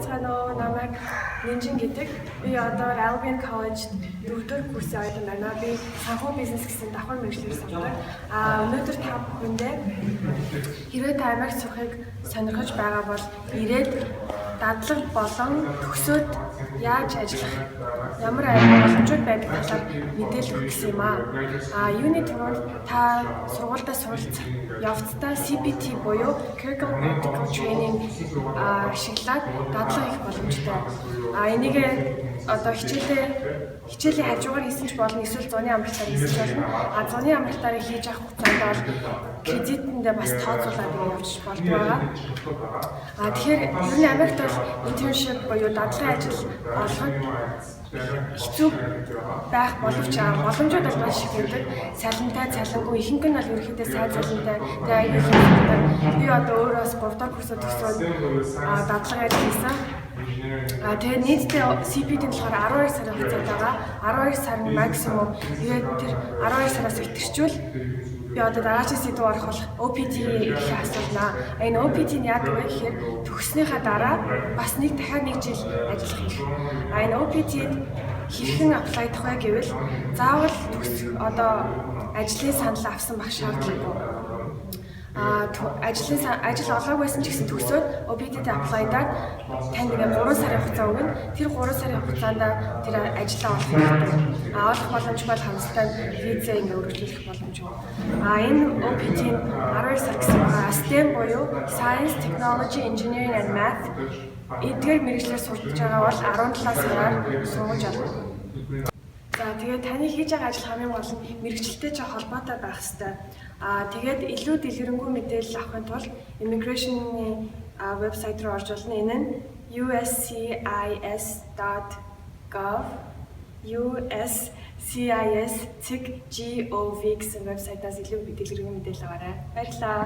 байцгаана уу, намайг Нинжин гэдэг. Би одоо Albion College 4-р курсын оюутан байна. Би санхүү бизнес гэсэн давхар мэргэжлээр сурдаг. Өнөөдөр та бүхэндээ хэрвээ та Америкт сурахыг сонирхож байгаа бол ирээд дадлаг болон төгсөөд яаж ажиллах, ямар боломжууд байдаг талаар мэдээлэл өгөх гэсэн юм аа. Юуны түрүүнд та сургуультай суралцах явцдаа CPT буюу Curriculum Practical Training ашиглаад дадлага хийх боломжтой. Энийг одоо хичээлийн хажуугаар хийсэн ч болно, эсвэл зуны амралтаар хийсэн ч болно. Зуны амралтаар хийж авах хугацаанд бол кредитэндээ бас тооцоолоод явж болдог байгаа. Тэгэхээр ер нь Америкт бол internship буюу дадлагын ажил олоход хэцүү байх боловч боломжууд бол маш их байдаг. Цалинтай, цалингүй, ихэнх нь бол ерөнхийдөө сайн цалинтай. Тэгээ аюул хэрэгтэй. Би одоо өөрөө бас 3 дахь курсод төгсөөд дадлага ажил хийсэн. Тэгээ нийтдээ CPT-ийн болохоор 12 сарын хугацаанд байгаа. 12 сарын максимум. Тэгээд тэр 12 сараас итгэжүүл би одоо дараагийн сэдв орох болох OPT-ийг их асуулнаа. Энэ OPT нь яадаг вэ гэхээр төгснөхийн дараа бас дахиад 1 жил ажиллах хэрэг. Энэ OPT-д хэрхэн аплайдах вэ гэвэл заавал одоо ажлын санал авсан байх шаардлагагүй. Ажил олоогүйсэн ч гэсэн төгсөөд OPT-д аплайдаад танд 3 сарын хугацаа өгнө. Тэр 3 сарын хугацаанд тэр ажлаа олох хэрэгтэй. Олох боломж бол хамстай виза өргөжлөх боломжгүй. Энэ OPT-ийн 12 сар гэсэн STEM буюу Science, Technology, Engineering and Math эдгээр мэргэжлээр сурч байгаа бол 17 сараар сууж авна. Тэгээд таны хийж байгаа ажил хамгийн гол нь мэргэжилтэй ч холбоотой байх ёстой. Тэгээд илүү дэлгэрэнгүй мэдээлэл авахын тулд Immigration-ийн вебсайт руу орж болно. Энэ нь uscis.gov uscis.gov гэсэн вебсайтаас илүү дэлгэрэнгүй мэдээлэл аваарай. Баярлалаа.